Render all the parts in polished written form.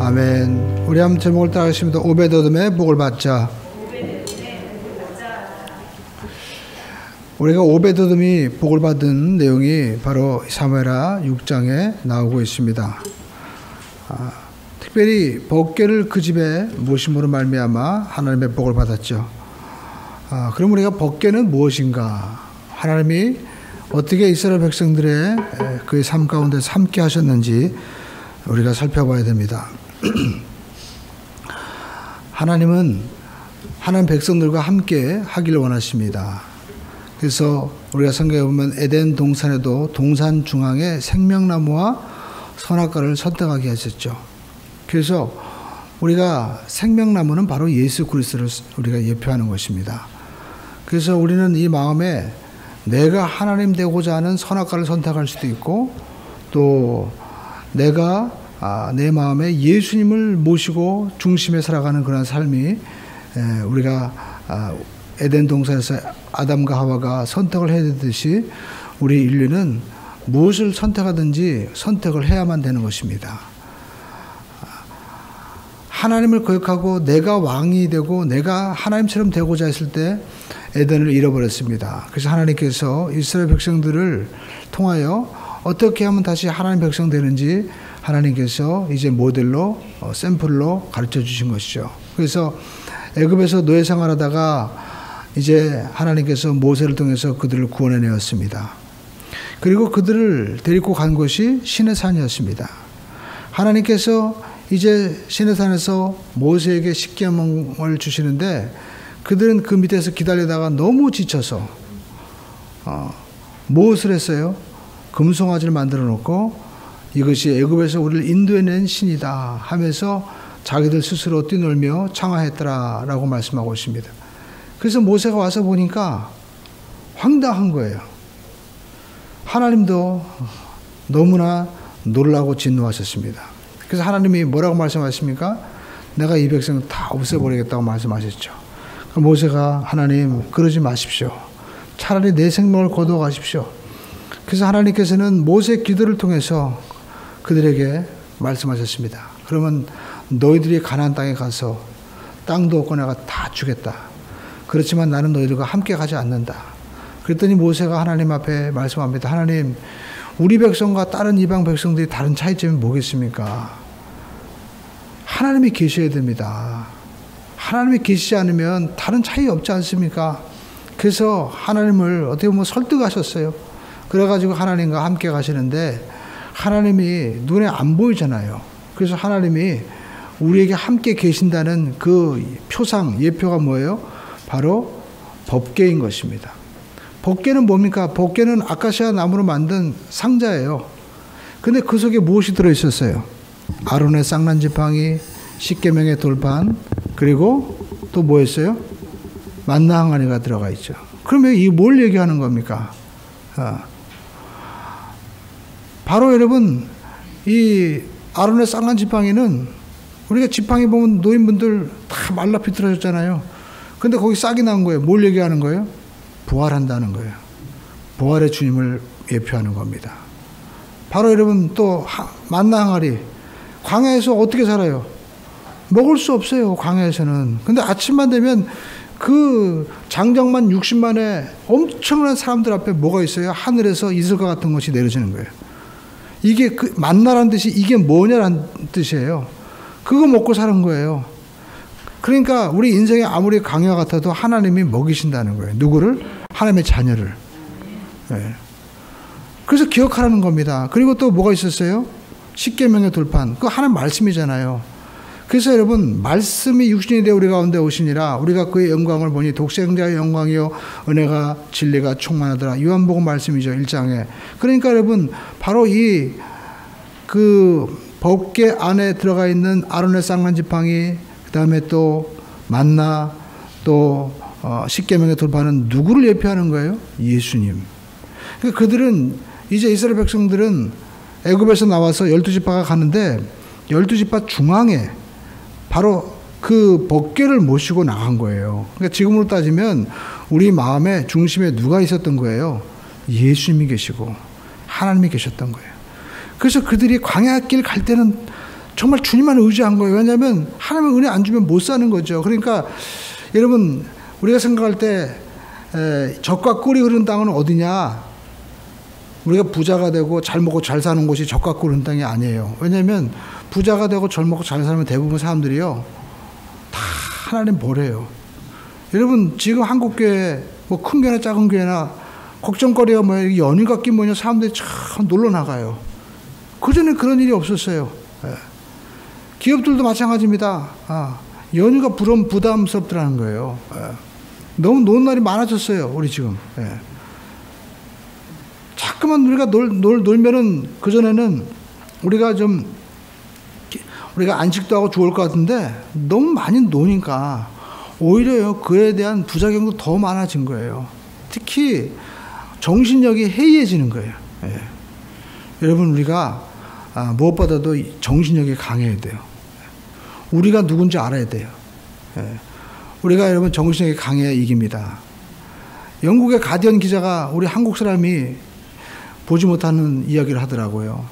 아멘. 우리 한번 제목을 따르겠습니다. 오베드돔의 복을 받자. 우리가 오베드돔이 복을 받은 내용이 바로 사무엘하 6장에 나오고 있습니다. 특별히 법궤를 그 집에 모심으로 말미암아 하나님의 복을 받았죠. 그럼 우리가 법궤는 무엇인가? 하나님이 어떻게 이스라엘 백성들의 그의 삶 가운데서 함께 하셨는지 우리가 살펴봐야 됩니다. 하나님은 하나님 백성들과 함께 하기를 원하십니다. 그래서 우리가 성경에 보면 에덴 동산에도 동산 중앙에 생명나무와 선악과를 선택하게 하셨죠. 그래서 우리가 생명나무는 바로 예수 그리스도를 우리가 예표하는 것입니다. 그래서 우리는 이 마음에 내가 하나님 되고자 하는 선악과를 선택할 수도 있고, 또 내가 내 마음에 예수님을 모시고 중심에 살아가는 그런 삶이 우리가 에덴 동산에서 아담과 하와가 선택을 해야 되듯이 우리 인류는 무엇을 선택하든지 선택을 해야만 되는 것입니다. 하나님을 거역하고 내가 왕이 되고 내가 하나님처럼 되고자 했을 때 에덴을 잃어버렸습니다. 그래서 하나님께서 이스라엘 백성들을 통하여 어떻게 하면 다시 하나님 백성 되는지 하나님께서 이제 모델로 샘플로 가르쳐 주신 것이죠. 그래서 애굽에서 노예 생활하다가 이제 하나님께서 모세를 통해서 그들을 구원해내었습니다. 그리고 그들을 데리고 간 곳이 시내산이었습니다. 하나님께서 이제 시내산에서 모세에게 십계명을 주시는데 그들은 그 밑에서 기다리다가 너무 지쳐서 무엇을 했어요? 금송아지를 만들어 놓고 이것이 애굽에서 우리를 인도해낸 신이다 하면서 자기들 스스로 뛰놀며 창화했더라라고 말씀하고 있습니다. 그래서 모세가 와서 보니까 황당한 거예요. 하나님도 너무나 놀라고 진노하셨습니다. 그래서 하나님이 뭐라고 말씀하십니까? 내가 이 백성을 다 없애버리겠다고 말씀하셨죠. 모세가 하나님 그러지 마십시오. 차라리 내 생명을 거두어 가십시오. 그래서 하나님께서는 모세의 기도를 통해서 그들에게 말씀하셨습니다. 그러면 너희들이 가나안 땅에 가서 땅도 없고 내가 다 주겠다. 그렇지만 나는 너희들과 함께 가지 않는다. 그랬더니 모세가 하나님 앞에 말씀합니다. 하나님, 우리 백성과 다른 이방 백성들이 다른 차이점이 뭐겠습니까? 하나님이 계셔야 됩니다. 하나님이 계시지 않으면 다른 차이 없지 않습니까? 그래서 하나님을 어떻게 보면 설득하셨어요. 그래가지고 하나님과 함께 가시는데 하나님이 눈에 안 보이잖아요. 그래서 하나님이 우리에게 함께 계신다는 그 표상, 예표가 뭐예요? 바로 법궤인 것입니다. 법궤는 뭡니까? 법궤는 아카시아 나무로 만든 상자예요. 근데 그 속에 무엇이 들어있었어요? 아론의 쌍난지팡이, 십계명의 돌판, 그리고 또 뭐였어요? 만나 항아리가 들어가 있죠. 그러면 이 뭘 얘기하는 겁니까? 바로 여러분, 이 아론의 쌍난지팡이는 우리가 지팡이 보면 노인분들 다 말라 비틀어졌잖아요. 근데 거기 싹이 난 거예요. 뭘 얘기하는 거예요? 부활한다는 거예요. 부활의 주님을 예표하는 겁니다. 바로 여러분 또 만나 항아리. 광야에서 어떻게 살아요? 먹을 수 없어요. 광야에서는. 근데 아침만 되면 그 장정만 60만의 엄청난 사람들 앞에 뭐가 있어요? 하늘에서 이슬과 같은 것이 내려지는 거예요. 이게 그 만나라는 뜻이 이게 뭐냐라는 뜻이에요. 그거 먹고 사는 거예요. 그러니까 우리 인생이 아무리 강야 같아도 하나님이 먹이신다는 거예요. 누구를? 하나님의 자녀를. 네. 그래서 기억하라는 겁니다. 그리고 또 뭐가 있었어요? 십계명의 돌판. 그거 하나님 말씀이잖아요. 그래서 여러분, 말씀이 육신이 되어 우리 가운데 오시니라 우리가 그의 영광을 보니 독생자의 영광이요 은혜가 진리가 충만하더라. 요한복음 말씀이죠. 1장에. 그러니까 여러분, 바로 이 그 법궤 안에 들어가 있는 아론의 쌍난지팡이, 그 다음에 또 만나, 또 십계명의 돌판은 누구를 예표하는 거예요? 예수님. 그러니까 그들은 이제 이스라엘 백성들은 애굽에서 나와서 12지파가 가는데 12지파 중앙에 바로 그 법궤를 모시고 나간 거예요. 그러니까 지금으로 따지면 우리 마음의 중심에 누가 있었던 거예요? 예수님이 계시고 하나님이 계셨던 거예요. 그래서 그들이 광야길 갈 때는 정말 주님만 의지한 거예요. 왜냐하면 하나님의 은혜 안 주면 못 사는 거죠. 그러니까 여러분 우리가 생각할 때 젖과 꿀이 흐르는 땅은 어디냐? 우리가 부자가 되고 잘 먹고 잘 사는 곳이 젖과 꿀이 흐르는 땅이 아니에요. 왜냐하면 부자가 되고 잘 먹고 잘 살면 대부분 사람들이요 다 하나님 보래요. 여러분 지금 한국교회 뭐 큰 교회나 작은 교회나 걱정거리가 뭐야 연휴가 낀 뭐냐 사람들이 참 놀러 나가요. 그전에 그런 일이 없었어요. 기업들도 마찬가지입니다. 연휴가 부담스럽더라는 거예요. 너무 노는 날이 많아졌어요. 우리 지금. 자꾸만 우리가 놀면은 그전에는 우리가 안식도 하고 좋을 것 같은데 너무 많이 노니까 오히려요 그에 대한 부작용도 더 많아진 거예요. 특히 정신력이 해이해지는 거예요. 여러분 우리가 무엇보다도 정신력이 강해야 돼요. 우리가 누군지 알아야 돼요. 우리가 여러분 정신력이 강해야 이깁니다. 영국의 가디언 기자가 우리 한국 사람이 보지 못하는 이야기를 하더라고요.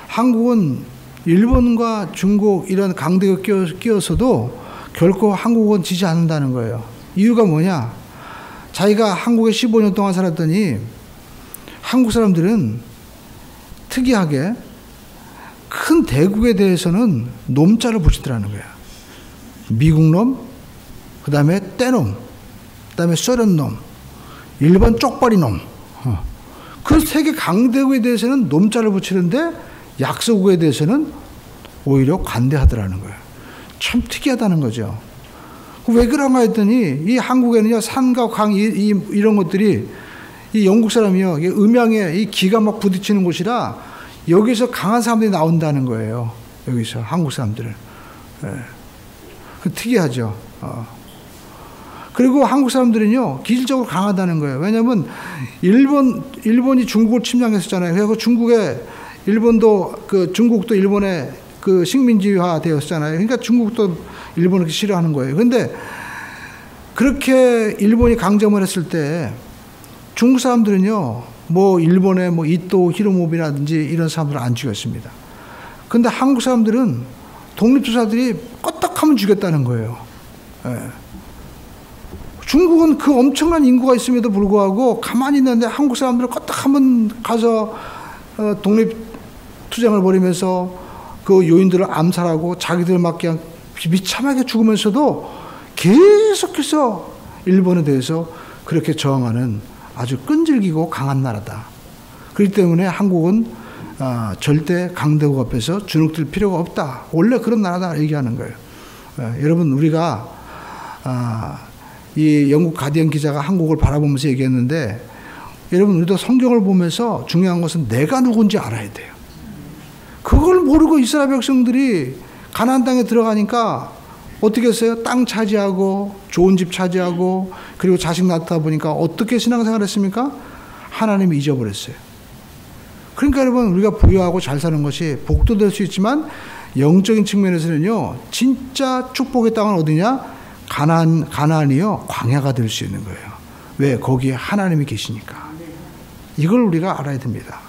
한국은 일본과 중국 이런 강대국 끼어서도 결코 한국은 지지 않는다는 거예요. 이유가 뭐냐? 자기가 한국에 15년 동안 살았더니 한국 사람들은 특이하게 큰 대국에 대해서는 놈자를 붙이더라는 거야. 미국 놈, 그 다음에 떼놈, 그 다음에 소련 놈, 일본 쪽발이 놈. 그 세계 강대국에 대해서는 놈자를 붙이는데 약소국에 대해서는 오히려 관대하더라는 거예요. 참 특이하다는 거죠. 왜 그런가 했더니 이 한국에는요 산과 강 이런 것들이 이 영국 사람이요 음양에 이 기가 막 부딪히는 곳이라 여기서 강한 사람들이 나온다는 거예요. 여기서 한국 사람들은. 특이하죠. 그리고 한국 사람들은요 기질적으로 강하다는 거예요. 왜냐하면 일본이 중국을 침략했었잖아요. 그래서 일본도 중국도 일본의 그 식민지화 되었잖아요. 그러니까 중국도 일본을 싫어하는 거예요. 그런데 그렇게 일본이 강점을 했을 때 중국 사람들은요 뭐 일본의 뭐 이토 히로부미라든지 이런 사람들을 안 죽였습니다. 그런데 한국 사람들은 독립투사들이 껐떡하면 죽였다는 거예요. 중국은 그 엄청난 인구가 있음에도 불구하고 가만히 있는데 한국 사람들을 껐떡하면 가서 독립투쟁을 벌이면서 그 요인들을 암살하고 자기들 막 그냥 비참하게 죽으면서도 계속해서 일본에 대해서 그렇게 저항하는 아주 끈질기고 강한 나라다. 그렇기 때문에 한국은 절대 강대국 앞에서 주눅들 필요가 없다. 원래 그런 나라다 얘기하는 거예요. 여러분 우리가 이 영국 가디언 기자가 한국을 바라보면서 얘기했는데 여러분 우리도 성경을 보면서 중요한 것은 내가 누군지 알아야 돼요. 그걸 모르고 이스라엘 백성들이 가나안 땅에 들어가니까 어떻게 했어요? 땅 차지하고 좋은 집 차지하고 그리고 자식 낳다 보니까 어떻게 신앙생활 했습니까? 하나님이 잊어버렸어요. 그러니까 여러분 우리가 부유하고 잘 사는 것이 복도 될 수 있지만 영적인 측면에서는요 진짜 축복의 땅은 어디냐? 가나안이요 광야가 될 수 있는 거예요. 왜? 거기에 하나님이 계시니까. 이걸 우리가 알아야 됩니다.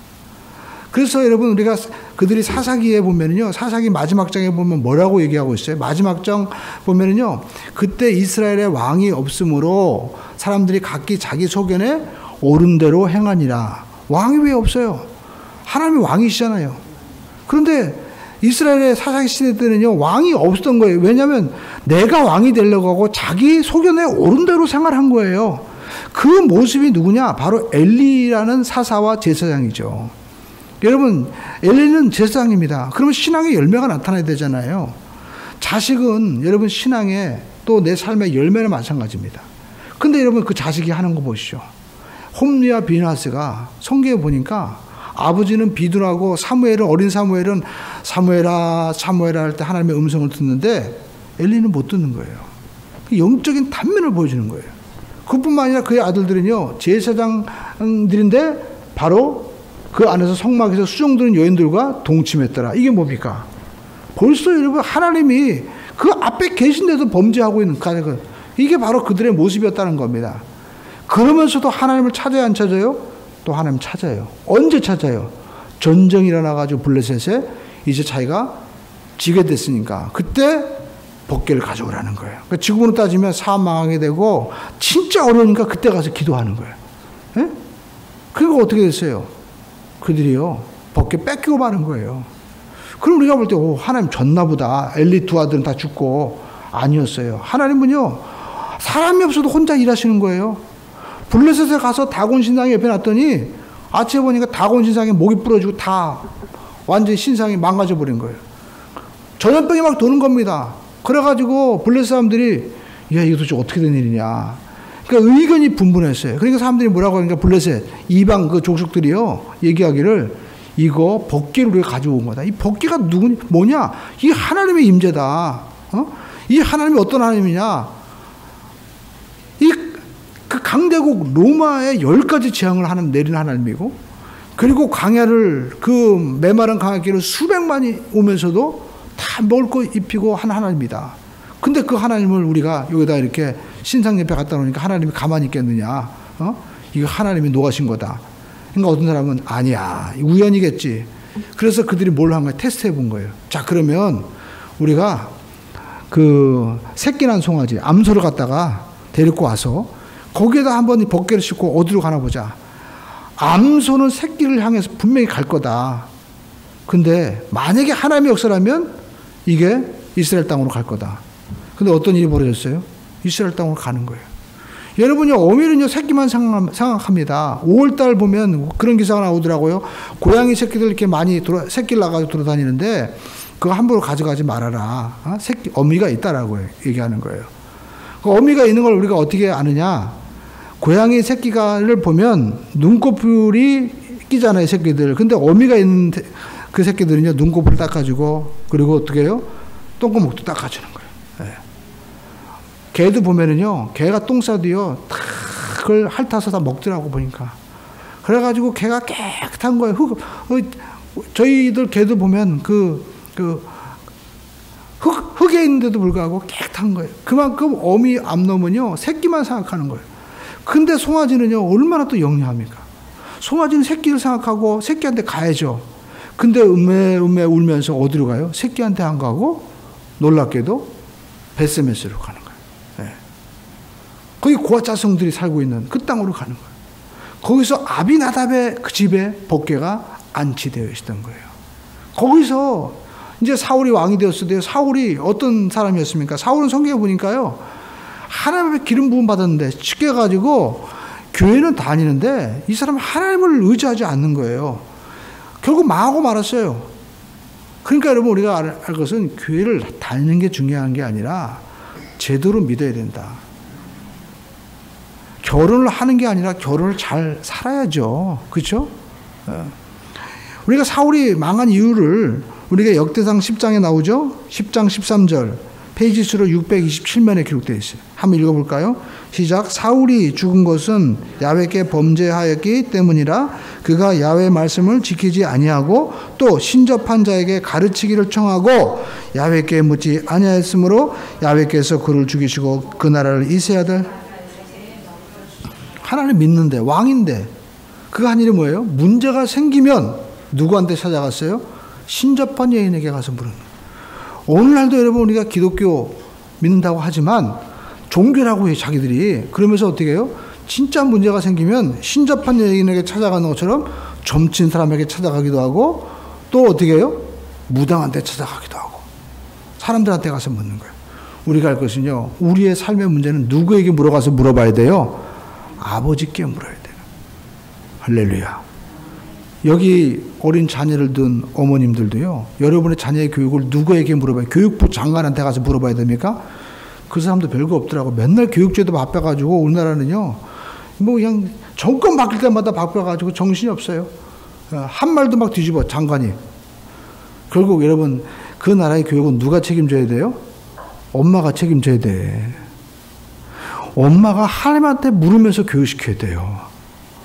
그래서 여러분 우리가 그들이 사사기에 보면은요 사사기 마지막 장에 보면 뭐라고 얘기하고 있어요? 마지막 장 보면은요 그때 이스라엘의 왕이 없으므로 사람들이 각기 자기 소견에 옳은 대로 행하니라. 왕이 왜 없어요? 하나님이 왕이시잖아요. 그런데 이스라엘의 사사기 시대 때는요 왕이 없었던 거예요. 왜냐하면 내가 왕이 되려고 하고 자기 소견에 옳은 대로 생활한 거예요. 그 모습이 누구냐? 바로 엘리라는 사사와 제사장이죠. 여러분 엘리는 제사장입니다. 그러면 신앙의 열매가 나타나야 되잖아요. 자식은 여러분 신앙의 또 내 삶의 열매는 마찬가지입니다. 근데 여러분 그 자식이 하는 거 보시죠. 홈리와 비나스가 성경에 보니까 아버지는 비둔하고 어린 사무엘은 사무엘아 할 때 하나님의 음성을 듣는데 엘리는 못 듣는 거예요. 영적인 단면을 보여주는 거예요. 그뿐만 아니라 그의 아들들은요 제사장들인데 바로 그 안에서 성막에서 수종드는 여인들과 동침했더라. 이게 뭡니까? 벌써 여러분 하나님이 그 앞에 계신데도 범죄하고 있는 이게 바로 그들의 모습이었다는 겁니다. 그러면서도 하나님을 찾아야 안 찾아요? 또 하나님 찾아요. 언제 찾아요? 전쟁이 일어나가지고 블레셋에 이제 자기가 지게 됐으니까 그때 법궤를 가져오라는 거예요. 그러니까 지금으로 따지면 사업 망하게 되고 진짜 어려우니까 그때 가서 기도하는 거예요. 예? 그러니까 어떻게 됐어요? 그들이요 법궤 뺏기고 마는 거예요. 그럼 우리가 볼 때 하나님 졌나 보다. 엘리트 아들은 다 죽고. 아니었어요. 하나님은요 사람이 없어도 혼자 일하시는 거예요. 블레셋에 가서 다곤 신상이 옆에 놨더니 아침에 보니까 다곤 신상에 목이 부러지고 다 완전히 신상이 망가져 버린 거예요. 전염병이 막 도는 겁니다. 그래가지고 블레셋 사람들이 야 이거 도대체 어떻게 된 일이냐. 그러니까 의견이 분분했어요. 그러니까 사람들이 뭐라고 하니까 블레셋 이방 그 족속들이요 얘기하기를 이거 법궤를 우리가 가져온 거다. 이 법궤가 뭐냐? 이 하나님의 임재다. 이 하나님이 어떤 하나님이냐? 그 강대국 로마의 10가지 재앙을 내리는 하나님이고, 그리고 광야를 그 메마른 광야길을 수백만이 오면서도 다 먹을 거 입히고 한 하나님이다. 근데 그 하나님을 우리가 여기다 이렇게 신상 옆에 갖다 놓으니까 하나님이 가만히 있겠느냐? 이거 하나님이 노하신 거다. 그러니까 어떤 사람은 아니야 우연이겠지. 그래서 그들이 뭘 한 거예요? 테스트 해본 거예요. 자 그러면 우리가 그 새끼 난 송아지 암소를 갖다가 데리고 와서 거기에다 한번 법궤를 싣고 어디로 가나 보자. 암소는 새끼를 향해서 분명히 갈 거다. 근데 만약에 하나님의 역사라면 이게 이스라엘 땅으로 갈 거다. 근데 어떤 일이 벌어졌어요? 이스라엘 땅으로 가는 거예요. 여러분요, 어미는요, 새끼만 생각합니다. 5월달 보면 그런 기사가 나오더라고요. 고양이 새끼들 이렇게 많이 새끼를 나가지고 돌아다니는데, 그거 함부로 가져가지 말아라. 새끼, 어미가 있다라고 얘기하는 거예요. 그 어미가 있는 걸 우리가 어떻게 아느냐? 고양이 새끼를 보면 눈꺼풀이 끼잖아요, 새끼들. 근데 어미가 있는 그 새끼들은요, 눈꺼풀을 닦아주고, 그리고 어떻게 해요? 똥구멍도 닦아주는 거예요. 네. 개도 보면은요, 개가 똥 싸도요, 다 그걸 핥아서 다 먹더라고, 보니까. 그래가지고 개가 깨끗한 거예요. 저희들 개도 보면 흙에 있는데도 불구하고 깨끗한 거예요. 그만큼 어미 암놈은요, 새끼만 생각하는 거예요. 근데 송아지는요, 얼마나 또 영리합니까? 송아지는 새끼를 생각하고 새끼한테 가야죠. 근데 음메 울면서 어디로 가요? 새끼한테 안 가고 놀랍게도 베스메스로 가는 거예요. 네. 거기 고아자성들이 살고 있는 그 땅으로 가는 거예요. 거기서 아비나답의 그 집에 법궤가 안치되어 있었던 거예요. 거기서 이제 사울이 왕이 되었을 때 사울이 어떤 사람이었습니까? 사울은 성경에 보니까요, 하나님의 기름 부음 받았는데 시켜가지고 교회는 다니는데 이 사람은 하나님을 의지하지 않는 거예요. 결국 망하고 말았어요. 그러니까 여러분 우리가 알 것은 교회를 다니는 게 중요한 게 아니라 제대로 믿어야 된다. 결혼을 하는 게 아니라 결혼을 잘 살아야죠. 그렇죠? 우리가 사울이 망한 이유를 우리가 역대상 10장에 나오죠? 10장 13절 페이지 수로 627면에 기록되어 있어요. 한번 읽어볼까요? 시작. 사울이 죽은 것은 야훼께 범죄하였기 때문이라 그가 야훼 말씀을 지키지 아니하고 또 신접한 자에게 가르치기를 청하고 야훼께 묻지 아니하였으므로 야훼께서 그를 죽이시고 그 나라를 이세 아들 하나님 믿는데 왕인데 그가 한 일이 뭐예요? 문제가 생기면 누구한테 찾아갔어요? 신접한 여인에게 가서 물은 거예요. 오늘날도 여러분 우리가 기독교 믿는다고 하지만 종교라고 해요, 자기들이. 그러면서 어떻게 해요? 진짜 문제가 생기면 신접한 여인에게 찾아가는 것처럼 점친 사람에게 찾아가기도 하고 또 어떻게 해요? 무당한테 찾아가기도 하고 사람들한테 가서 묻는 거예요. 우리가 할 것은요, 우리의 삶의 문제는 누구에게 물어가서 물어봐야 돼요? 아버지께 물어야 돼요. 할렐루야. 여기 어린 자녀를 둔 어머님들도요, 여러분의 자녀의 교육을 누구에게 물어봐요? 교육부 장관한테 가서 물어봐야 됩니까? 그 사람도 별거 없더라고. 맨날 교육제도 바빠가지고 우리나라는요, 뭐 그냥 정권 바뀔 때마다 바빠가지고 정신이 없어요. 한 말도 막 뒤집어, 장관이. 결국 여러분, 그 나라의 교육은 누가 책임져야 돼요? 엄마가 책임져야 돼. 엄마가 하나님한테 물으면서 교육시켜야 돼요.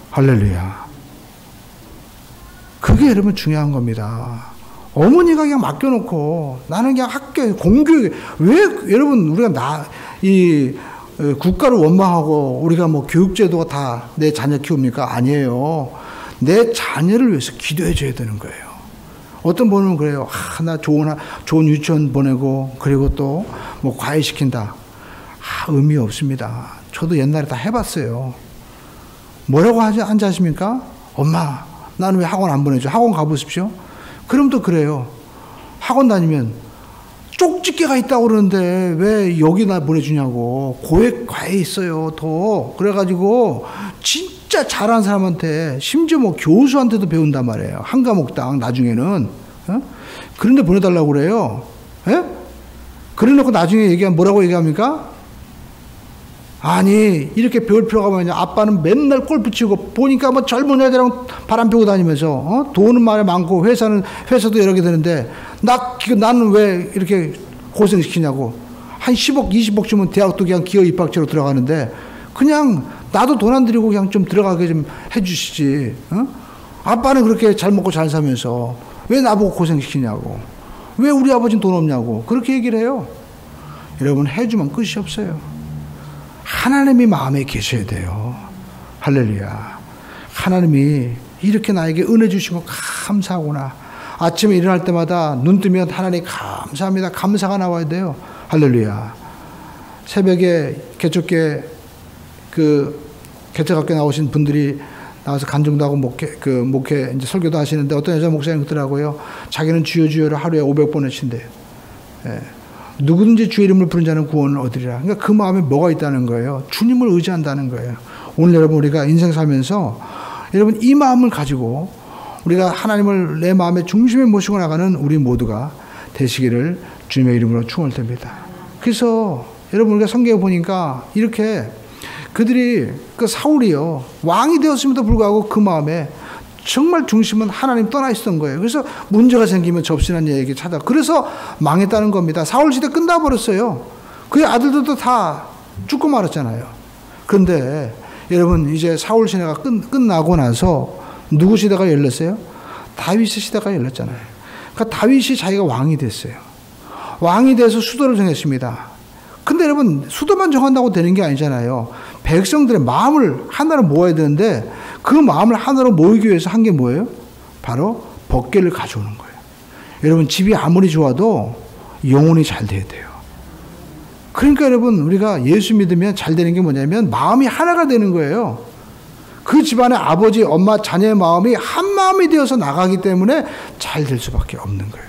할렐루야. 그게 여러분 중요한 겁니다. 어머니가 그냥 맡겨놓고 나는 그냥 학교에 공교육, 왜 여러분 우리가 국가를 원망하고 우리가 뭐 교육제도가 다 내 자녀 키웁니까? 아니에요. 내 자녀를 위해서 기도해 줘야 되는 거예요. 어떤 분은 그래요. 나 좋은 유치원 보내고, 그리고 또 뭐 과외시킨다. 의미 없습니다. 저도 옛날에 다 해봤어요. 뭐라고 앉아 하십니까? 엄마, 나는 왜 학원 안 보내줘? 학원 가보십시오. 그럼 또 그래요. 학원 다니면 쪽집게가 있다고 그러는데 왜 여기 나 보내주냐고. 과외 있어요, 더. 그래가지고 진짜 잘하는 사람한테, 심지어 뭐 교수한테도 배운단 말이에요. 한 과목당 나중에는. 그런데 보내달라고 그래요. 그래 놓고 나중에 얘기하면 뭐라고 얘기합니까? 아니, 이렇게 배울 필요가 뭐냐. 아빠는 맨날 골프 치고, 보니까 뭐 젊은 애들이랑 바람 피고 다니면서, 돈은 말에 많고, 회사도 여러 개 되는데, 나는 왜 이렇게 고생시키냐고. 한 10억, 20억 주면 대학도 그냥 기업 입학처로 들어가는데, 그냥 나도 돈 안 들이고 그냥 좀 들어가게 좀 해주시지. 아빠는 그렇게 잘 먹고 잘 살면서, 왜 나보고 고생시키냐고. 왜 우리 아버지는 돈 없냐고. 그렇게 얘기를 해요. 여러분, 해주면 끝이 없어요. 하나님이 마음에 계셔야 돼요. 할렐루야. 하나님이 이렇게 나에게 은혜 주시고 감사하구나. 아침에 일어날 때마다 눈 뜨면 하나님 감사합니다. 감사가 나와야 돼요. 할렐루야. 새벽에 개척교회 개척학교 나오신 분들이 나와서 간증도 하고 목회 이제 설교도 하시는데, 어떤 여자 목사님 그러더라고요. 자기는 주여를 하루에 500번 외친대요. 누구든지 주의 이름을 부른 자는 구원을 얻으리라. 그러니까 그 마음에 뭐가 있다는 거예요? 주님을 의지한다는 거예요. 오늘 여러분, 우리가 인생 살면서 여러분 이 마음을 가지고 우리가 하나님을 내 마음의 중심에 모시고 나가는 우리 모두가 되시기를 주님의 이름으로 축원드립니다. 그래서 여러분, 우리가 성경에 보니까 이렇게 그들이, 사울이요, 왕이 되었음에도 불구하고 그 마음에 정말 중심은 하나님 떠나 있었던 거예요. 그래서 문제가 생기면 접신한 얘기 찾아. 그래서 망했다는 겁니다. 사울 시대 끝나버렸어요. 그의 아들들도 다 죽고 말았잖아요. 그런데 여러분, 이제 사울 시대가 끝나고 나서 누구 시대가 열렸어요? 다윗 시대가 열렸잖아요. 그러니까 다윗이 자기가 왕이 됐어요. 왕이 돼서 수도를 정했습니다. 근데 여러분, 수도만 정한다고 되는 게 아니잖아요. 백성들의 마음을 하나로 모아야 되는데, 그 마음을 하나로 모이기 위해서 한 게 뭐예요? 바로 법궤를 가져오는 거예요. 여러분, 집이 아무리 좋아도 영혼이 잘 돼야 돼요. 그러니까 여러분, 우리가 예수 믿으면 잘 되는 게 뭐냐면 마음이 하나가 되는 거예요. 그 집안의 아버지, 엄마, 자녀의 마음이 한 마음이 되어서 나가기 때문에 잘 될 수밖에 없는 거예요.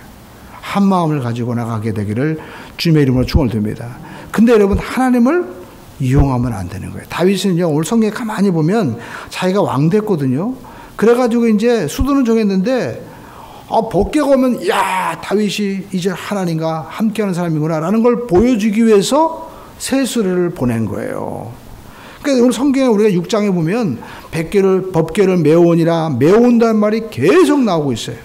한 마음을 가지고 나가게 되기를 주님의 이름으로 축원드립니다. 근데 여러분, 하나님을 이용하면 안 되는 거예요. 다윗은요, 오늘 성경에 가만히 보면 자기가 왕 됐거든요. 그래가지고 이제 수도는 정했는데, 법궤가 오면, 야, 다윗이 이제 하나님과 함께하는 사람이구나 라는 걸 보여주기 위해서 새 수레를 보낸 거예요. 그러니까 오늘 성경에 우리가 6장에 보면 법궤를 메어오니라, 메어온다는 말이 계속 나오고 있어요.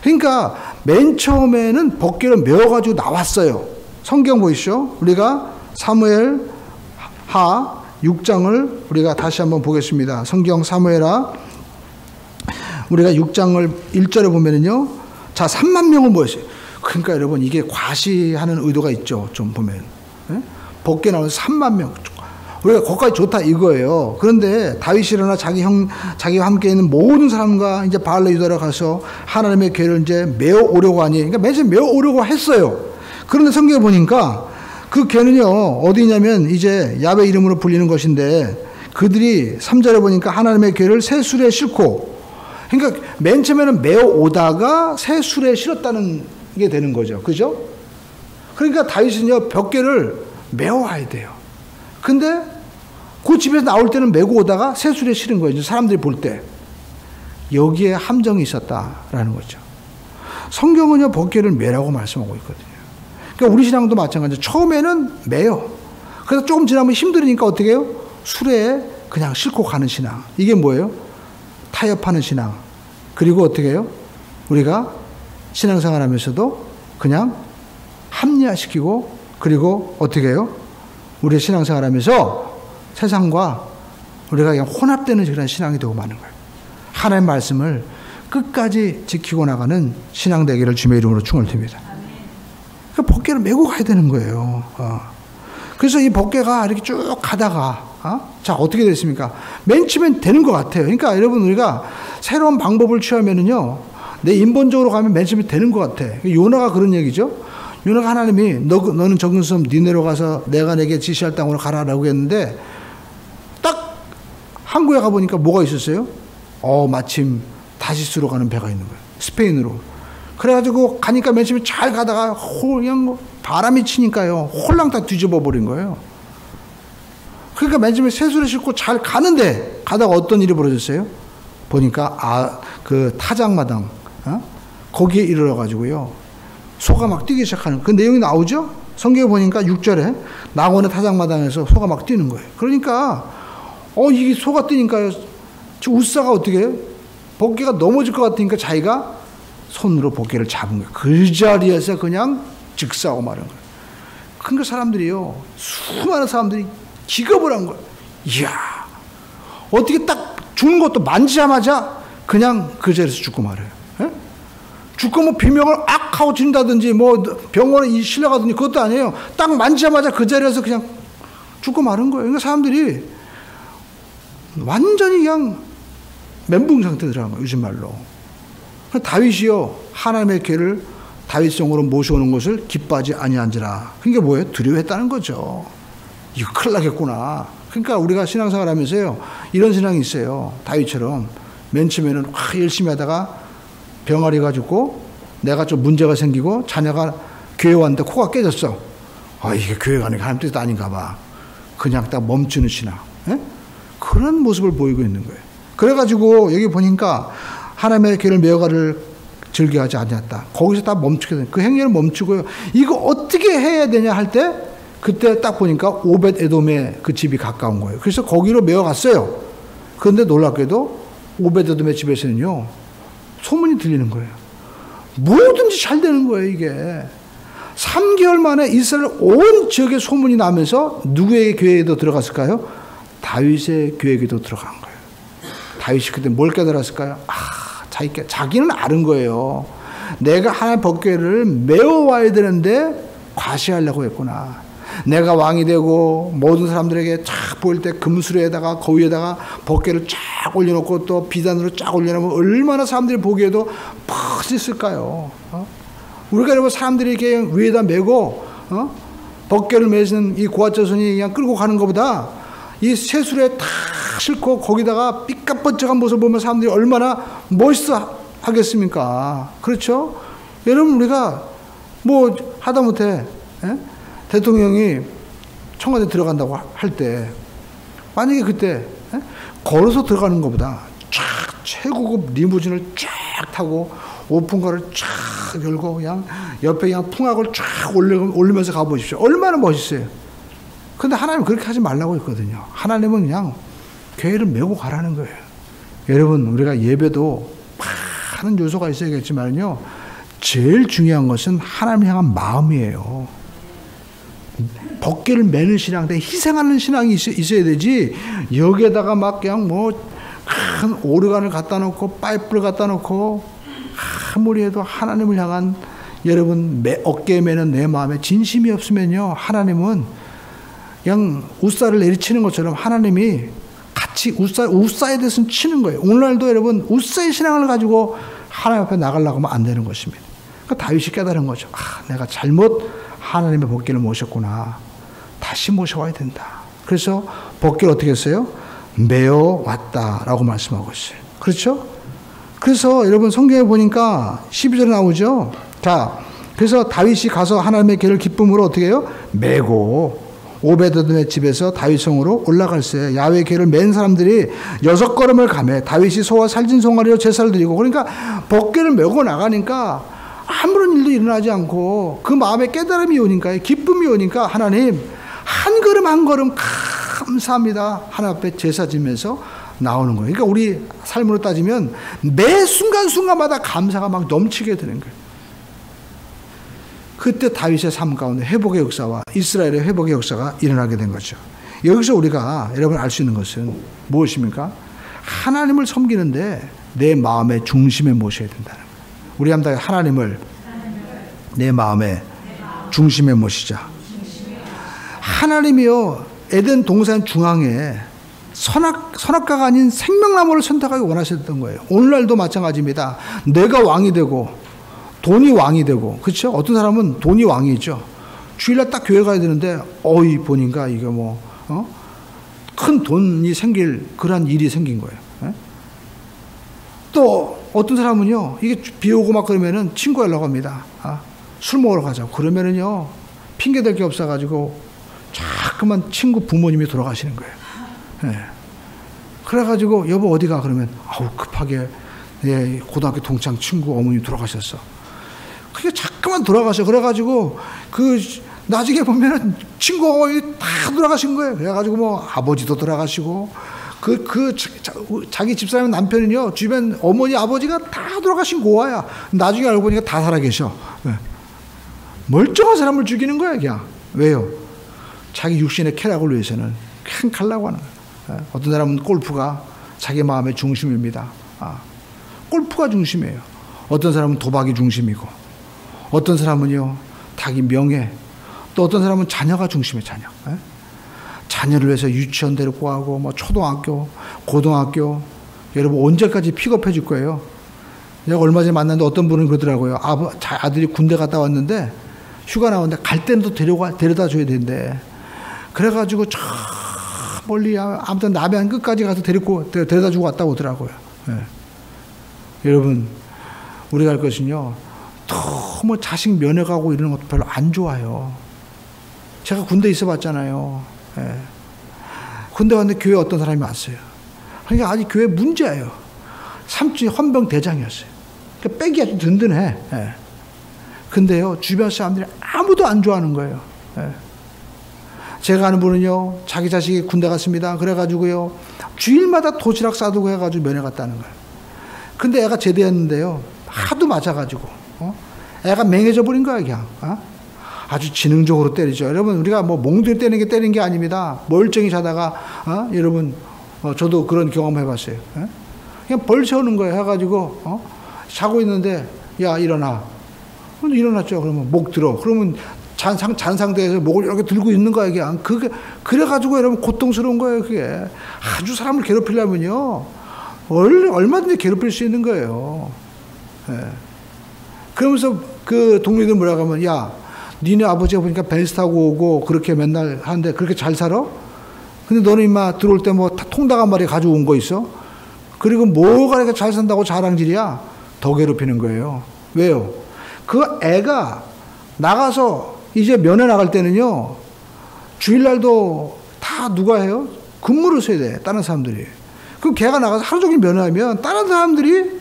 그러니까 맨 처음에는 법궤를 메어가지고 나왔어요. 성경 보이시죠? 우리가 사무엘 하 6장을 우리가 다시 한번 보겠습니다. 성경 사무엘하 우리가 6장을 1절에 보면은요, 자, 3만 명을 모였어요. 그러니까 여러분, 이게 과시하는 의도가 있죠. 좀 보면. 법궤 나오는 3만 명. 우리가 거기까지 좋다 이거예요. 그런데 다윗이 일어나 자기와 함께 있는 모든 사람과 이제 바알레 유다로 가서 하나님의 궤를 이제 메어 오려고 하니, 그러니까 맨 처음에 메어 오려고 했어요. 그런데 성경에 보니까 그 궤는요, 어디냐면 이제 야훼 이름으로 불리는 것인데, 그들이 3절에 보니까 하나님의 궤를 새 수레에 싣고, 그러니까 맨 처음에는 메어 오다가 새 수레에 실었다는 게 되는 거죠. 그죠? 그러니까 다윗은요, 벽궤를 메어 와야 돼요. 근데 그 집에서 나올 때는 메고 오다가 새 수레에 실은 거예요. 사람들이 볼 때. 여기에 함정이 있었다라는 거죠. 성경은요, 벽궤를 메라고 말씀하고 있거든요. 그러니까 우리 신앙도 마찬가지죠. 처음에는 메요. 그래서 조금 지나면 힘들으니까 어떻게 해요? 수레에 그냥 싣고 가는 신앙. 이게 뭐예요? 타협하는 신앙. 그리고 어떻게 해요? 우리가 신앙생활 하면서도 그냥 합리화시키고, 그리고 어떻게 해요? 우리의 신앙생활 하면서 세상과 우리가 그냥 혼합되는 그런 신앙이 되고 마는 거예요. 하나님의 말씀을 끝까지 지키고 나가는 신앙 되기를 주님의 이름으로 축원드립니다. 그러니까 법궤를 메고 가야 되는 거예요. 그래서 이 법궤가 이렇게 쭉 가다가, 자, 어떻게 됐습니까? 맨 처음엔 되는 것 같아요. 그러니까 여러분, 우리가 새로운 방법을 취하면은요, 내 인본적으로 가면 맨 처음에 되는 것 같아. 요나가 그런 얘기죠. 요나가 하나님이 너는 적은 섬 니네로 가서 내가 내게 지시할 땅으로 가라라고 했는데 딱 항구에 가보니까 뭐가 있었어요? 마침 다시스로 가는 배가 있는 거예요. 스페인으로. 그래가지고 가니까 맨 처음에 잘 가다가 그냥 바람이 치니까요. 홀랑 다 뒤집어 버린 거예요. 그러니까 맨 처음에 세수를 싣고 잘 가는데 가다가 어떤 일이 벌어졌어요? 보니까 그 타작마당 거기에 이르러가지고요. 소가 막 뛰기 시작하는 그 내용이 나오죠? 성경에 보니까 6절에 낙원의 타작마당에서 소가 막 뛰는 거예요. 그러니까 이게 소가 뛰니까요. 우사가 어떻게 해요? 복개가 넘어질 것 같으니까 자기가 손으로 복개를 잡은 거예요. 그 자리에서 그냥 즉사하고 마른 거예요. 그러니까 사람들이요. 수많은 사람들이 기겁을 한 거예요. 이야, 어떻게 딱 죽는 것도 만지자마자 그냥 그 자리에서 죽고 말아요. 예? 죽고 뭐 비명을 악 하고 진다든지 뭐 병원에 실려가든지 그것도 아니에요. 딱 만지자마자 그 자리에서 그냥 죽고 마른 거예요. 그러니까 사람들이 완전히 그냥 멘붕 상태에 들어간 거예요. 요즘 말로. 다윗이요. 하나님의 괴를 다윗성으로 모셔오는 것을 기뻐하지 아니한지라. 그러니까 뭐예요? 두려워했다는 거죠. 이거 큰일 나겠구나. 그러니까 우리가 신앙생활 하면서요. 이런 신앙이 있어요. 다윗처럼 맨 처음에는 열심히 하다가 병아리가 죽고 내가 좀 문제가 생기고 자녀가 교회 왔는데 코가 깨졌어. 이게 교회 가는 게 하나님 뜻 아닌가 봐. 그냥 딱 멈추는 신앙. 예? 그런 모습을 보이고 있는 거예요. 그래가지고 여기 보니까 하나님의 괴를 메어가를 즐겨하지 않았다. 거기서 다 멈추게 되는 그 행위를 멈추고요. 이거 어떻게 해야 되냐 할 때 그때 딱 보니까 오벳 에돔의 그 집이 가까운 거예요. 그래서 거기로 메어갔어요. 그런데 놀랍게도 오벳 에돔의 집에서는요. 소문이 들리는 거예요. 뭐든지 잘 되는 거예요, 이게. 3개월 만에 이스라엘 온 지역에 소문이 나면서 누구의 교회에도 들어갔을까요? 다윗의 교회에도 들어간 거예요. 다윗이 그때 뭘 깨달았을까요? 자기는 아는 거예요. 내가 하나님의 법궤를 메어와야 되는데 과시하려고 했구나. 내가 왕이 되고 모든 사람들에게 쫙 보일 때 금수레에다가 거위에다가 법궤를 쫙 올려놓고 또 비단으로 쫙 올려놓으면 얼마나 사람들이 보기에도 멋있을까요? 우리가 여러분 사람들이 이렇게 위에다 메고 법궤를 메시는 이 고아자손이 그냥 끌고 가는 것보다 이 새술에 탁 싣고 거기다가 삐까뻔쩍한 모습을 보면 사람들이 얼마나 멋있어 하겠습니까? 그렇죠? 여러분 우리가 뭐 하다못해 대통령이 청와대 들어간다고 할 때 만약에 그때 걸어서 들어가는 것보다 쫙 최고급 리무진을 쫙 타고 오픈카를 쫙 열고 그냥 옆에 그냥 풍악을 쫙 올리면서 가보십시오. 얼마나 멋있어요. 근데 하나님은 그렇게 하지 말라고 했거든요. 하나님은 그냥 교회를 메고 가라는 거예요. 여러분 우리가 예배도 많은 요소가 있어야겠지만요. 제일 중요한 것은 하나님을 향한 마음이에요. 법궤를 매는 신앙, 희생하는 신앙이 있어야 되지. 여기에다가 막 그냥 뭐 큰 오르간을 갖다 놓고 파이프를 갖다 놓고 아무리 해도 하나님을 향한 여러분 어깨에 매는 내 마음에 진심이 없으면요. 하나님은 그냥 우사를 내리치는 것처럼 하나님이 같이 우사에 대해서는 치는 거예요. 오늘날도 여러분 우사의 신앙을 가지고 하나님 앞에 나가려고 하면 안 되는 것입니다. 그러니까 다윗이 깨달은 거죠. 내가 잘못 하나님의 법궤를 모셨구나. 다시 모셔와야 된다. 그래서 법궤를 어떻게 했어요? 메어 왔다라고 말씀하고 있어요. 그렇죠? 그래서 여러분 성경에 보니까 12절에 나오죠. 자, 그래서 다윗이 가서 하나님의 궤를 기쁨으로 어떻게 해요? 메고 오베드돔의 집에서 다윗성으로 올라갈새 야훼의 궤를 맨 사람들이 6걸음을 가매 다윗이 소와 살진 송아리로 제사를 드리고 그러니까 법궤를 메고 나가니까 아무런 일도 일어나지 않고 그 마음에 깨달음이 오니까 기쁨이 오니까 하나님 한 걸음 한 걸음 감사합니다. 하나님 앞에 제사 지면서 나오는 거예요. 그러니까 우리 삶으로 따지면 매 순간순간마다 감사가 막 넘치게 되는 거예요. 그때 다윗의 삶 가운데 회복의 역사와 이스라엘의 회복의 역사가 일어나게 된 거죠. 여기서 우리가 여러분 알 수 있는 것은 무엇입니까? 하나님을 섬기는데 내 마음의 중심에 모셔야 된다는 거예요. 우리 한번 하나님을 내 마음의 중심에 모시자. 하나님이요 에덴 동산 중앙에 선악과가 아닌 생명나무를 선택하기 원하셨던 거예요. 오늘날도 마찬가지입니다. 내가 왕이 되고 돈이 왕이 되고, 그렇죠? 어떤 사람은 돈이 왕이죠. 주일날 딱 교회 가야 되는데 보니까 이게 큰 돈이 생길 그런 일이 생긴 거예요. 또 어떤 사람은요, 이게 비 오고 막 그러면은 친구 연락 합니다. 술 먹으러 가자고. 그러면은요, 핑계댈 게 없어가지고 자꾸만 친구 부모님이 돌아가시는 거예요. 그래가지고 여보 어디가? 그러면 급하게 고등학교 동창 친구 어머니 돌아가셨어. 그게 자꾸만 돌아가셔. 그래가지고 나중에 보면은 친구 어머니 다 돌아가신 거예요. 그래가지고 뭐 아버지도 돌아가시고 자기 집사람 남편은요, 주변 어머니 아버지가 다 돌아가신 고아야. 나중에 알고 보니까 다 살아계셔. 멀쩡한 사람을 죽이는 거야 그냥. 왜요? 자기 육신의 쾌락을 위해서는 그냥 가려고 하는 거예요. 어떤 사람은 골프가 자기 마음의 중심입니다. 골프가 중심이에요. 어떤 사람은 도박이 중심이고, 어떤 사람은요 자기 명예, 또 어떤 사람은 자녀가 중심이에요. 자녀를 위해서 유치원 데리고 가고, 뭐 초등학교, 고등학교. 여러분 언제까지 픽업해 줄 거예요? 내가 얼마 전에 만났는데 어떤 분은 그러더라고요. 아들이 군대 갔다 왔는데 휴가 나왔는데 갈 때는 또 데려다 줘야 된대. 그래가지고 저 멀리 아무튼 남해안 끝까지 가서 데려다 주고 왔다고 하더라고요. 여러분, 우리가 할 것은요, 너무 자식 면회가고 이러는 것도 별로 안 좋아요. 제가 군대 있어 봤잖아요. 군대 갔는데 교회 어떤 사람이 왔어요. 그러니까 아직 교회 문제예요. 삼촌이 헌병 대장이었어요. 그러니까 백이 아주 든든해. 근데요, 주변 사람들이 아무도 안 좋아하는 거예요. 제가 아는 분은요, 자기 자식이 군대 갔습니다. 그래가지고요, 주일마다 도시락 싸두고 해가지고 면회 갔다는 거예요. 근데 애가 제대했는데요, 하도 맞아가지고, 애가 맹해져 버린 거야, 그냥. 아주 지능적으로 때리죠. 여러분, 우리가 뭐 몽둥이 때리는 게 아닙니다. 멀쩡히 자다가, 여러분, 저도 그런 경험 해봤어요. 그냥 벌 세우는 거예요. 해가지고, 자고 있는데, 야, 일어나. 일어났죠. 그러면 목 들어. 그러면 잔상대에서 목을 이렇게 들고 있는 거야, 이게. 그래가지고 여러분 고통스러운 거예요, 그게. 아주 사람을 괴롭히려면요, 얼마든지 괴롭힐 수 있는 거예요. 그러면서 그 동료들 뭐라고 하면, 야, 니네 아버지가 보니까 벤츠 타고 오고 그렇게 맨날 하는데 그렇게 잘 살아? 근데 너는 임마 들어올 때 뭐 통닭 한 마리 가져온 거 있어? 그리고 뭐가 이렇게 잘 산다고 자랑질이야? 더 괴롭히는 거예요. 왜요? 그 애가 나가서 이제 면회 나갈 때는요, 주일날도 다 누가 해요? 근무를 써야 돼, 다른 사람들이. 그럼 걔가 나가서 하루 종일 면회하면 다른 사람들이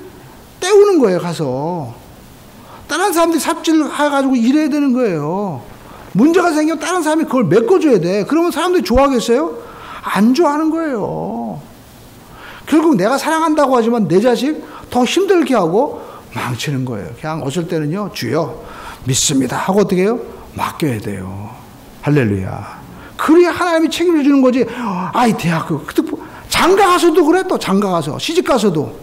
때우는 거예요, 가서. 다른 사람들이 삽질해가지고 일해야 되는 거예요. 문제가 생기면 다른 사람이 그걸 메꿔줘야 돼. 그러면 사람들이 좋아하겠어요? 안 좋아하는 거예요. 결국 내가 사랑한다고 하지만 내 자식 더 힘들게 하고 망치는 거예요. 그냥 어쩔 때는요, 주여 믿습니다 하고 어떻게 해요? 맡겨야 돼요. 할렐루야. 그래야 하나님이 책임을 주는 거지. 아이 대학교 장가 가서도 그래. 또 장가 가서 시집 가서도